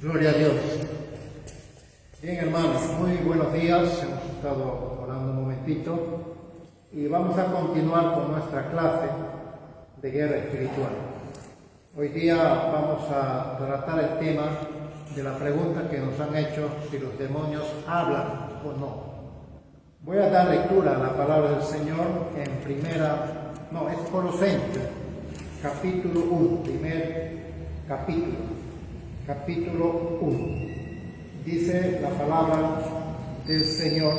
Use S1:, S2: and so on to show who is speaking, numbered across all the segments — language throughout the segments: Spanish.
S1: Gloria a Dios. Bien, hermanos, muy buenos días. Hemos estado orando un momentito y vamos a continuar con nuestra clase de guerra espiritual. Hoy día vamos a tratar el tema de la pregunta que nos han hecho si los demonios hablan o no. Voy a dar lectura a la palabra del Señor en Colosenses, capítulo 1, primer capítulo 1. Dice la palabra del Señor,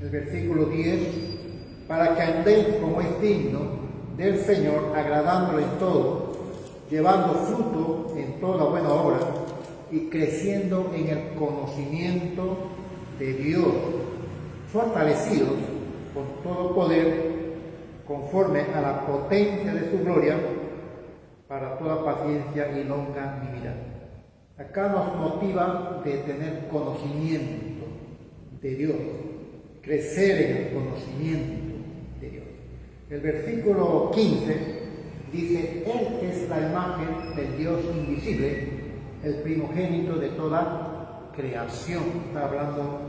S1: el versículo 10, para que andéis como es digno del Señor, agradándole en todo, llevando fruto en toda buena obra y creciendo en el conocimiento de Dios, fortalecidos con todo poder, conforme a la potencia de su gloria, para toda paciencia y longanimidad. Acá nos motiva de tener conocimiento de Dios, crecer en el conocimiento de Dios. El versículo 15 dice, Él es la imagen del Dios invisible, el primogénito de toda creación. Está hablando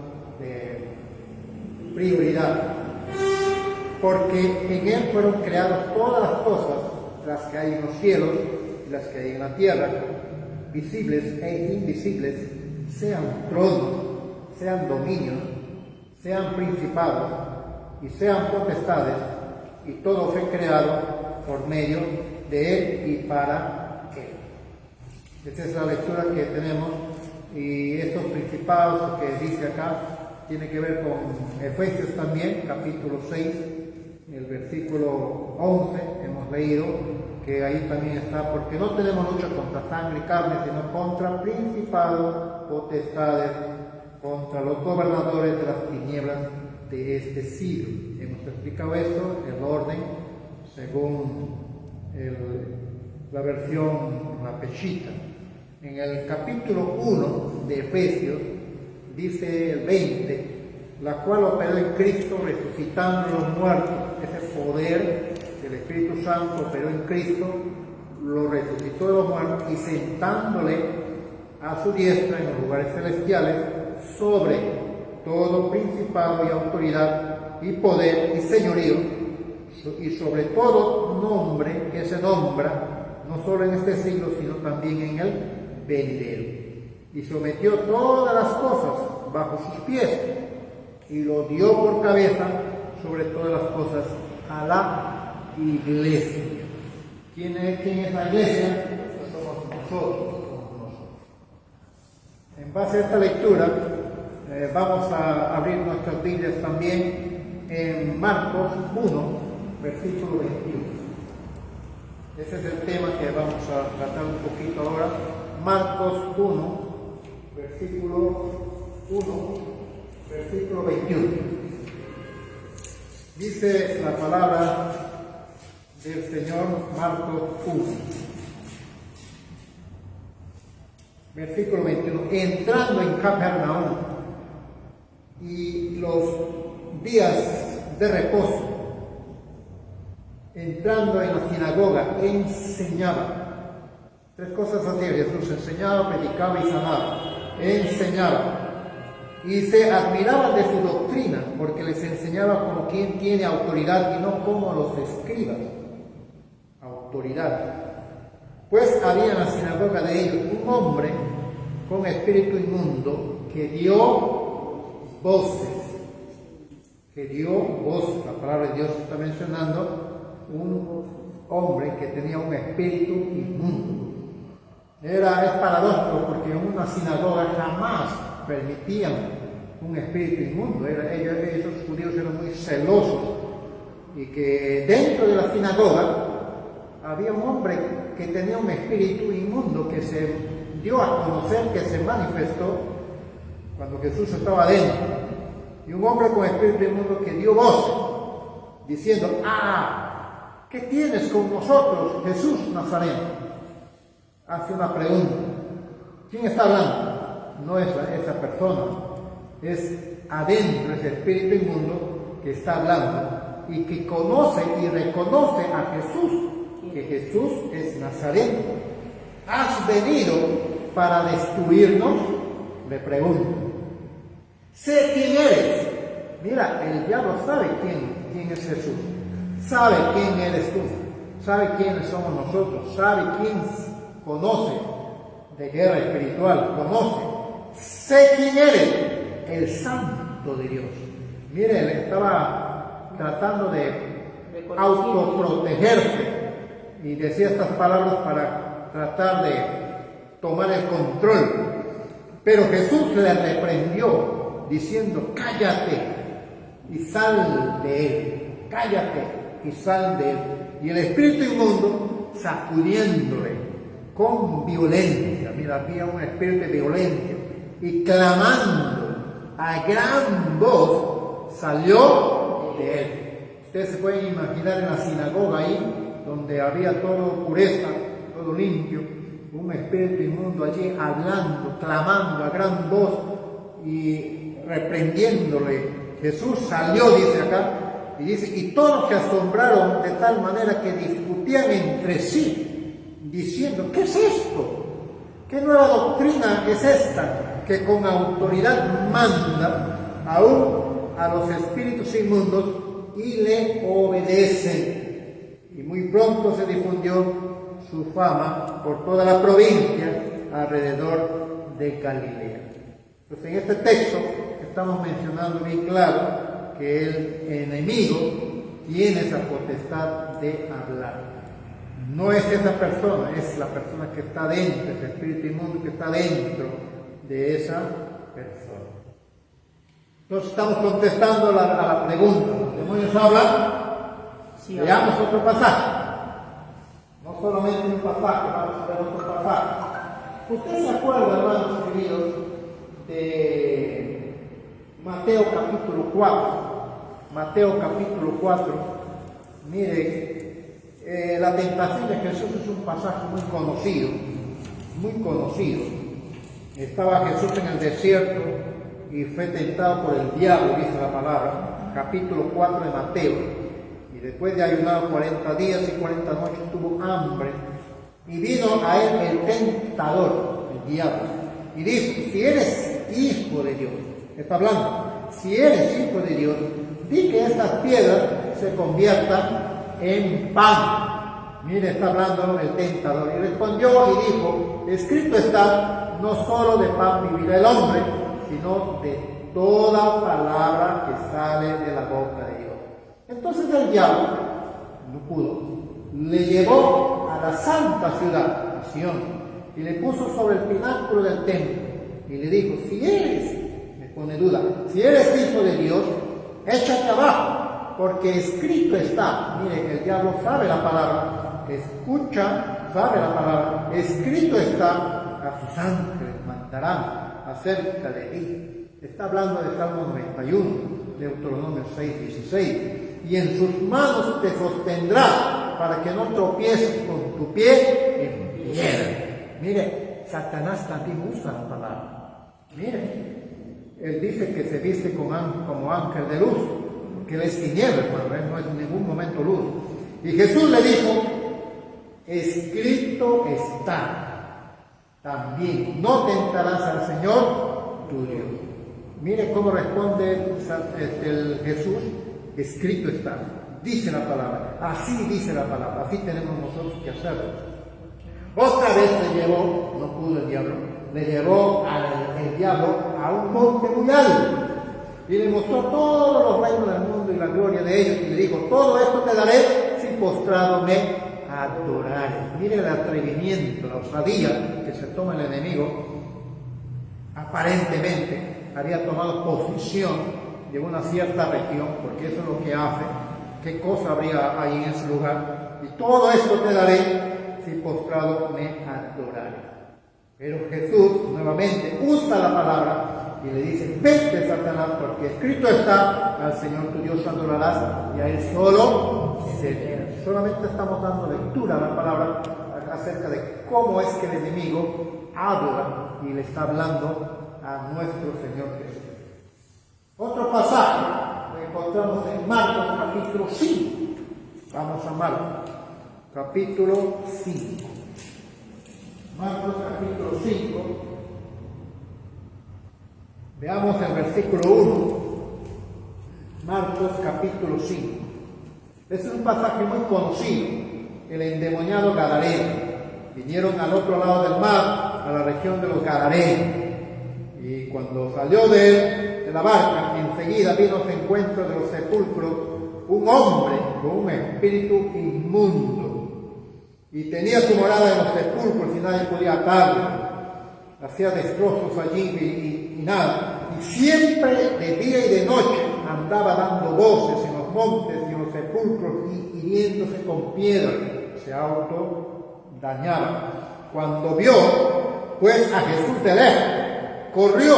S1: de prioridad, porque en Él fueron creadas todas las cosas, las que hay en los cielos y las que hay en la tierra, visibles e invisibles, sean tronos, sean dominios, sean principados y sean potestades, y todo fue creado por medio de Él y para Él. Esta es la lectura que tenemos, y estos principados que dice acá tiene que ver con Efesios también, capítulo 6, el versículo 11, hemos leído que ahí también está, porque no tenemos lucha contra sangre y carne, sino contra principados, potestades, contra los gobernadores de las tinieblas de este siglo. Hemos explicado esto, el orden, según la versión, la Peshitta. En el capítulo 1 de Efesios, dice el 20, la cual operó en Cristo resucitando a los muertos. Ese poder del Espíritu Santo operó en Cristo, lo resucitó de los muertos y sentándole a su diestra en los lugares celestiales sobre todo principado y autoridad y poder y señorío y sobre todo nombre que se nombra no solo en este siglo sino también en el venidero, y sometió todas las cosas bajo sus pies y lo dio por cabeza sobre todas las cosas a la iglesia. ¿Quién es la iglesia? Pues somos nosotros. En base a esta lectura, vamos a abrir nuestras Biblias también en Marcos 1, versículo 21. Ese es el tema que vamos a tratar un poquito ahora. Marcos 1, versículo 21. Dice la palabra del Señor, Marcos 1, versículo 21. Entrando en Capernaum y los días de reposo, entrando en la sinagoga, enseñaba. Tres cosas hacía Jesús: enseñaba, predicaba y sanaba. Enseñaba. Y se admiraban de su doctrina, porque les enseñaba como quien tiene autoridad y no como los escribas. Autoridad. Pues había en la sinagoga de ellos un hombre con espíritu inmundo que dio voces. La palabra de Dios está mencionando un hombre que tenía un espíritu inmundo. Es paradójico, porque en una sinagoga jamás permitían un espíritu inmundo. Esos judíos eran muy celosos, y que dentro de la sinagoga había un hombre que tenía un espíritu inmundo que se dio a conocer, que se manifestó cuando Jesús estaba adentro. Y un hombre con espíritu inmundo que dio voz diciendo: ¿qué tienes con nosotros, Jesús Nazareno? Hace una pregunta. ¿Quién está hablando? No es esa persona, es adentro ese espíritu inmundo que está hablando y que conoce y reconoce a Jesús, que Jesús es Nazareno. Has venido para destruirnos? Le pregunto. Sé quién eres. Mira, el diablo sabe quién es Jesús. Sabe quién eres tú. Sabe quiénes somos nosotros. Sabe quién conoce de guerra espiritual. Conoce. Sé quién eres. El Santo de Dios. Mire, él estaba tratando de autoprotegerse y decía estas palabras para tratar de tomar el control. Pero Jesús le reprendió diciendo: cállate y sal de él. Cállate y sal de él. Y el espíritu inmundo, sacudiéndole con violencia, mira, había un espíritu de violencia, y clamando a gran voz, salió de él. Ustedes se pueden imaginar en la sinagoga ahí, donde había todo pureza, todo limpio, un espíritu inmundo allí hablando, clamando a gran voz y reprendiéndole. Jesús salió, dice acá, y dice, y todos se asombraron de tal manera que discutían entre sí, diciendo: ¿qué es esto? ¿Qué nueva doctrina es esta que con autoridad manda aún a los espíritus inmundos y le obedecen? Y muy pronto se difundió su fama por toda la provincia alrededor de Galilea. Pues en este texto estamos mencionando bien claro que el enemigo tiene esa potestad de hablar. No es esa persona, es la persona que está dentro, ese espíritu inmundo que está dentro de esa persona. Entonces estamos contestando a la pregunta: ¿los demonios hablan? Sí, veamos otro pasaje. No solamente un pasaje, vamos a ver otro pasaje. ¿Ustedes se acuerdan, hermanos queridos, de Mateo capítulo 4? Mateo capítulo 4, mire, la tentación de Jesús es un pasaje muy conocido, muy conocido. Estaba Jesús en el desierto y fue tentado por el diablo, dice la palabra, capítulo 4 de Mateo. Y después de ayunar 40 días y 40 noches tuvo hambre, y vino a él el tentador, el diablo, y dijo: si eres hijo de Dios, está hablando, si eres hijo de Dios, di que estas piedras se conviertan en pan. Mire, está hablando el tentador. Y respondió y dijo: escrito está, no solo de pan vivirá el hombre, sino de toda palabra que sale de la boca de Dios. Entonces el diablo no pudo. Le llevó a la santa ciudad, a Sion, y le puso sobre el pináculo del templo. Y le dijo: si eres, me pone duda, si eres hijo de Dios, échate abajo, porque escrito está. Mire, el diablo sabe la palabra, escucha, sabe la palabra. Escrito está: a sus ángeles mandarán acerca de ti. Está hablando de Salmo 91, Deuteronomio 6:16. Y en sus manos te sostendrá, para que no tropieces con tu pie en piedra. Mire, Satanás también usa la palabra. Mire, él dice que se viste como ángel de luz, que él es tiniebla, hermano, él no es en ningún momento luz. Y Jesús le dijo: escrito está también, no tentarás al Señor tu Dios. Mire cómo responde el Jesús: escrito está, dice la palabra, así dice la palabra, así tenemos nosotros que hacerlo. Otra vez le llevó, no pudo el diablo, le llevó el diablo a un monte muy alto y le mostró todos los reinos del mundo y la gloria de ellos, y le dijo: todo esto te daré si postrado me adorares. Mire el atrevimiento, la osadía que se toma el enemigo. Aparentemente había tomado posición de una cierta región, porque eso es lo que hace. ¿Qué cosa habría ahí en ese lugar? Y todo esto te daré si postrado me adorares. Pero Jesús nuevamente usa la palabra y le dice: vete, Satanás, porque escrito está, al Señor tu Dios adorarás y a Él solo servirás. Solamente estamos dando lectura a la palabra acerca de cómo es que el enemigo habla y le está hablando a nuestro Señor Jesús. Otro pasaje lo encontramos en Marcos capítulo 5. Vamos a Marcos capítulo 5. Marcos capítulo 5. Veamos el versículo 1, Marcos capítulo 5. Este es un pasaje muy conocido, el endemoniado gadareno. Vinieron al otro lado del mar, a la región de los Gadarenos. Y cuando salió de la barca, enseguida vino a su encuentro de los sepulcros un hombre con un espíritu inmundo. Y tenía su morada en los sepulcros y nadie podía atarlo. Hacía destrozos allí y nada. Y siempre de día y de noche andaba dando voces en los montes y en los sepulcros y hiriéndose con piedras. Se dañaba. Cuando vio pues a Jesús de lejos, corrió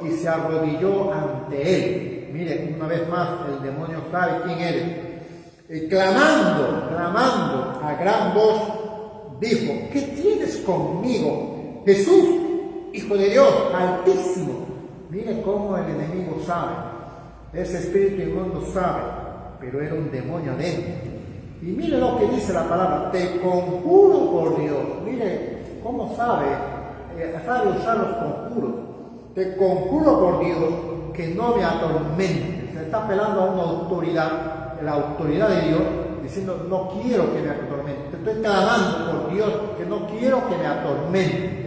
S1: y se arrodilló ante él. Mire, una vez más el demonio sabe quién eres. Y clamando a gran voz, dijo: ¿qué tienes conmigo, Jesús, Hijo de Dios Altísimo? Mire cómo el enemigo sabe. Ese espíritu inmundo sabe, pero era un demonio adentro. Y mire lo que dice la palabra: te conjuro por Dios. Mire cómo sabe usar los conjuros. Te conjuro por Dios que no me atormentes. Se está apelando a una autoridad, la autoridad de Dios, diciendo: no quiero que me atormente. Te estoy clamando por Dios que no quiero que me atormente.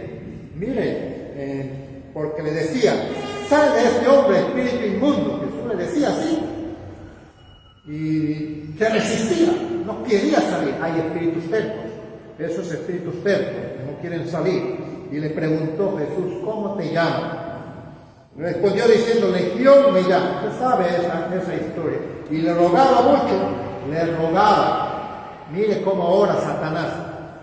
S1: Mire, porque le decía: sal de este hombre, espíritu inmundo. Jesús le decía así. Y se resistía, no quería salir. Hay espíritus tercos, esos espíritus tercos que no quieren salir. Y le preguntó Jesús: ¿cómo te llamas? Respondió diciendo: Legión me llama. Usted sabe esa historia. Y le rogaba mucho, le rogaba. Mire cómo ahora Satanás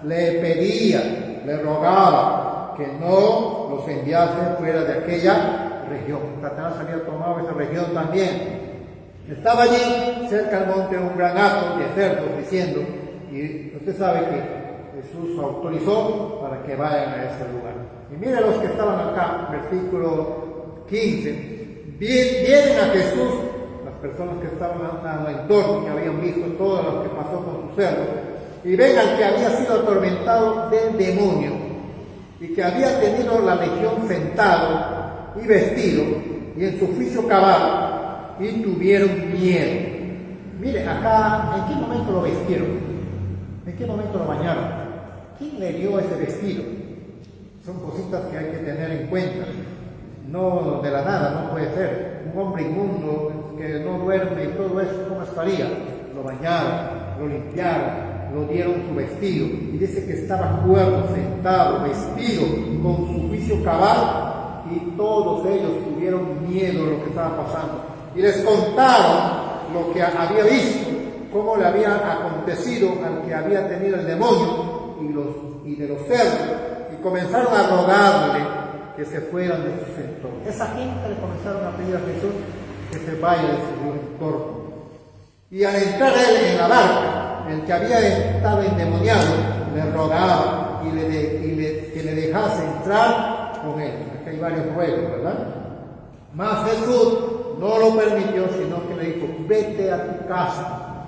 S1: le pedía, le rogaba que no los enviase fuera de aquella región. Satanás había tomado esa región también. Estaba allí, cerca del monte, un gran hato de cerdos diciendo, y usted sabe que Jesús autorizó para que vayan a ese lugar. Y mire los que estaban acá, versículo 15, vienen a Jesús, las personas que estaban al entorno, que habían visto todo lo que pasó con sus cerdos, y ven al que había sido atormentado del demonio, y que había tenido la legión sentado y vestido, y en su juicio cabal, y tuvieron miedo. Mire, acá, ¿en qué momento lo vestieron? ¿En qué momento lo bañaron? ¿Quién le dio ese vestido? Son cositas que hay que tener en cuenta. No de la nada, no puede ser. Un hombre inmundo que no duerme y todo eso, ¿cómo estaría? Lo bañaron, lo limpiaron, lo dieron su vestido. Y dice que estaba cuerdo, sentado, vestido, con su juicio cabal, y todos ellos tuvieron miedo de lo que estaba pasando. Y les contaron lo que había visto, cómo le había acontecido al que había tenido el demonio y de los cerdos, y comenzaron a rogarle que se fueran de su entorno. Esa gente le comenzaron a pedir a Jesús que se vaya de su entorno. Y al entrar él en la barca, el que había estado endemoniado le rogaba que le dejase entrar con él. Aquí hay varios ruegos, ¿verdad? Mas Jesús no lo permitió, sino que le dijo: vete a tu casa.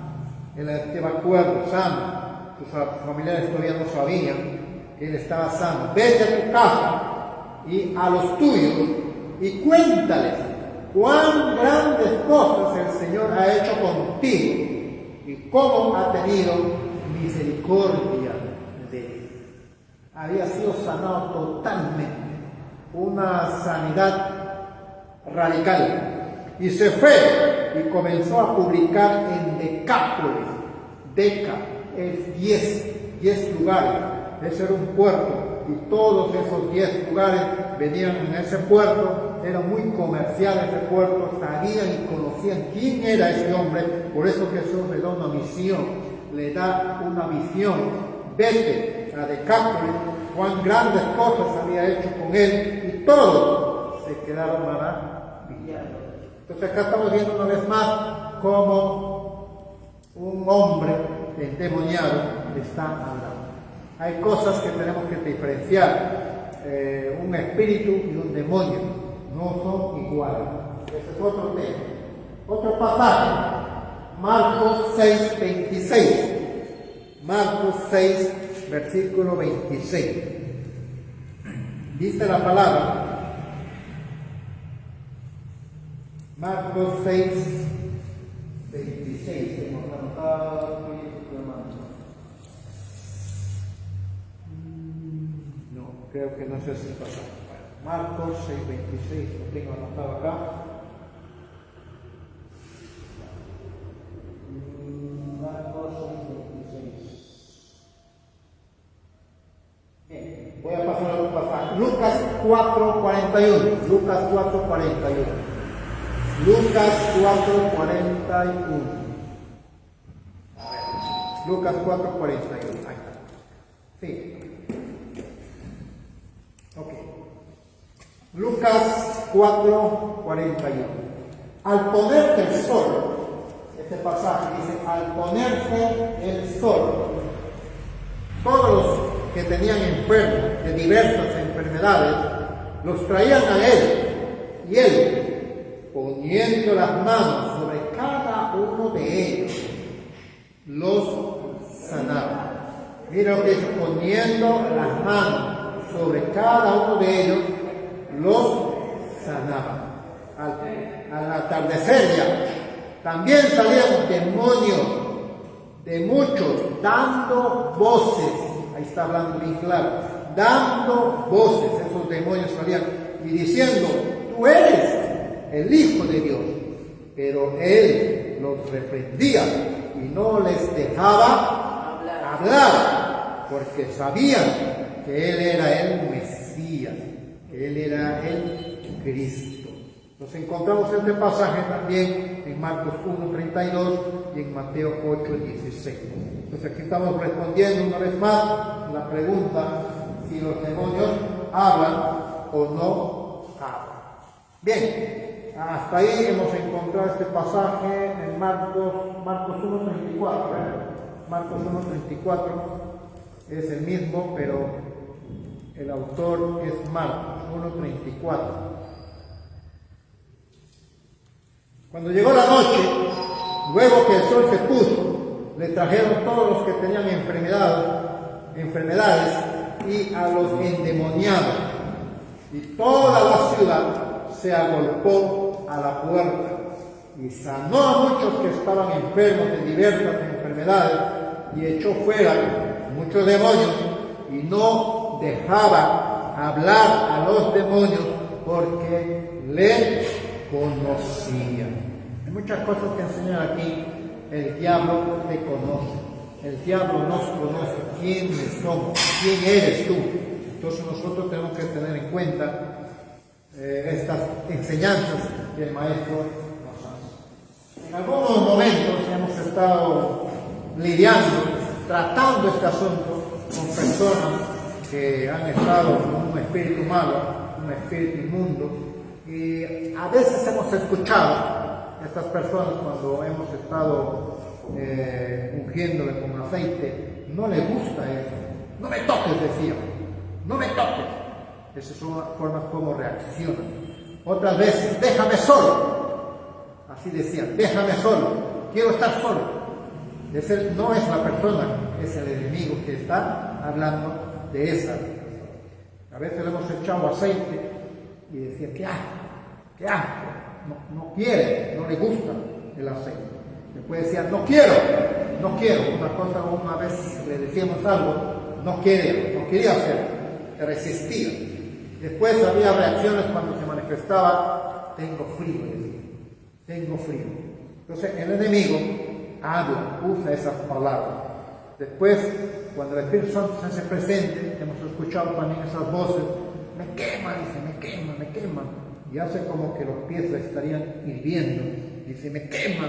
S1: Él estaba cuerdo, sano. Sus familiares todavía no sabían que él estaba sano. Vete a tu casa y a los tuyos y cuéntales cuán grandes cosas el Señor ha hecho contigo y cómo ha tenido misericordia de él. Había sido sanado totalmente, una sanidad radical. Y se fue y comenzó a publicar en Decápolis. Deca es 10 lugares. Ese era un puerto. Y todos esos 10 lugares venían en ese puerto. Era muy comercial ese puerto. Sabían y conocían quién era ese hombre. Por eso Jesús le da una misión. Le da una visión. Vete a Decápolis, cuán grandes cosas había hecho con él. Y todos se quedaron maravillados. Entonces acá estamos viendo una vez más cómo un hombre endemoniado está hablando. Hay cosas que tenemos que diferenciar. Un espíritu y un demonio no son iguales. Ese es otro tema. Otro pasaje, Marcos 6:26. Marcos 6, versículo 26. Dice la palabra: Marcos 6, 26. Hemos anotado. No, creo que no sé si pasa. Marcos 6, 26. Lo tengo anotado acá. Marcos 6, 26. Bien, voy a pasar a un pasaje. Lucas 4, 41. Lucas 4, 41. Lucas 4, 41. A ver, Lucas 4, 41. Ahí está. Sí. Ok. Lucas 4, 41. Al ponerse el sol, este pasaje dice, al ponerse el sol, todos los que tenían enfermos de diversas enfermedades, los traían a él, y él, poniendo las manos sobre cada uno de ellos, los sanaba. Mira lo que dice, poniendo las manos sobre cada uno de ellos, los sanaba. Al atardecer ya, también salían demonios de muchos, dando voces. Ahí está hablando bien claro, dando voces, esos demonios salían, y diciendo, tú eres el Hijo de Dios. Pero él los reprendía y no les dejaba hablar, porque sabían que él era el Mesías, que él era el Cristo. Nos encontramos este pasaje también en Marcos 1:32 y en Mateo 8:16. Entonces aquí estamos respondiendo una vez más la pregunta si los demonios hablan o no hablan. Bien, hasta ahí hemos encontrado este pasaje en Marcos 1:34. Marcos 1:34 es el mismo, pero el autor es Marcos 1:34. Cuando llegó la noche, luego que el sol se puso, le trajeron todos los que tenían enfermedades y a los endemoniados. Y toda la ciudad se agolpó a la puerta y sanó a muchos que estaban enfermos de diversas enfermedades y echó fuera muchos demonios y no dejaba hablar a los demonios porque le conocían. Hay muchas cosas que enseñan aquí. El diablo te conoce, el diablo nos conoce, quiénes somos, quién eres tú. Entonces nosotros tenemos que tener en cuenta estas enseñanzas que el maestro nos hace. En algunos momentos hemos estado lidiando, tratando este asunto con personas que han estado con un espíritu malo, un espíritu inmundo, y a veces hemos escuchado a estas personas cuando hemos estado ungiéndole con aceite, no le gusta eso. No me toques, decía, no me toques. Esas son las formas como reaccionan. Otras veces, déjame solo. Así decían, déjame solo, quiero estar solo. Ese no es la persona, es el enemigo que está hablando de esa persona. A veces le hemos echado aceite y decía, qué asco, no quiere, no le gusta el aceite. Después decía, no quiero. Una vez le decíamos algo, no quería hacer, se resistía. Después había reacciones cuando se manifestaba, tengo frío. Entonces el enemigo habla, usa esas palabras. Después, cuando el Espíritu Santo se hace presente, hemos escuchado también esas voces, me quema, y hace como que los pies le estarían hirviendo, dice, me quema.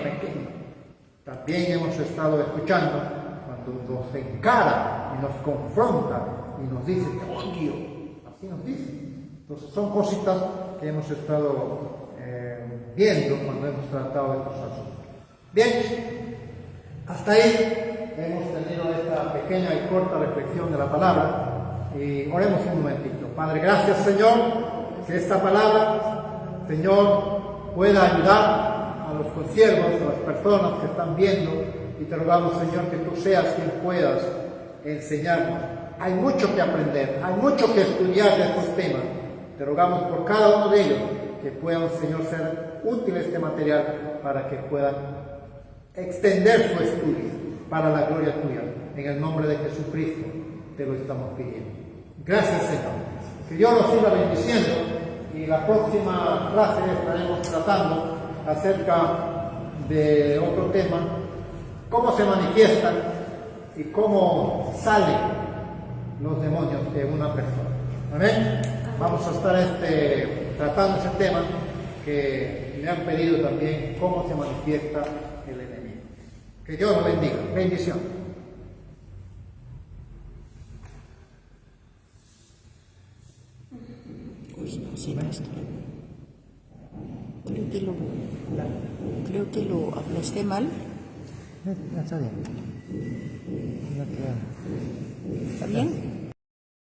S1: También hemos estado escuchando cuando nos encara y nos confronta y nos dice, te odio, así nos dice. Entonces son cositas que hemos estado viendo cuando hemos tratado estos asuntos. Bien, hasta ahí hemos tenido esta pequeña y corta reflexión de la palabra y oremos un momentito. Padre, gracias Señor, que esta palabra, Señor, pueda ayudar a los consiervos, a las personas que están viendo, y te rogamos, Señor, que tú seas quien puedas enseñarnos. Hay mucho que aprender, hay mucho que estudiar de estos temas. Te rogamos por cada uno de ellos, que puedan, Señor, ser útil este material para que puedan extender su estudio para la gloria tuya. En el nombre de Jesucristo te lo estamos pidiendo. Gracias, Señor. Que Dios nos siga bendiciendo, y la próxima clase estaremos tratando acerca de otro tema: cómo se manifiestan y cómo salen los demonios de una persona. Amén. Vamos a estar tratando ese tema que me han pedido también, cómo se manifiesta el enemigo. Que Dios los bendiga. Bendición.
S2: Sí, pastor. Creo que lo hablaste mal.
S1: Está bien.
S2: ¿Está bien?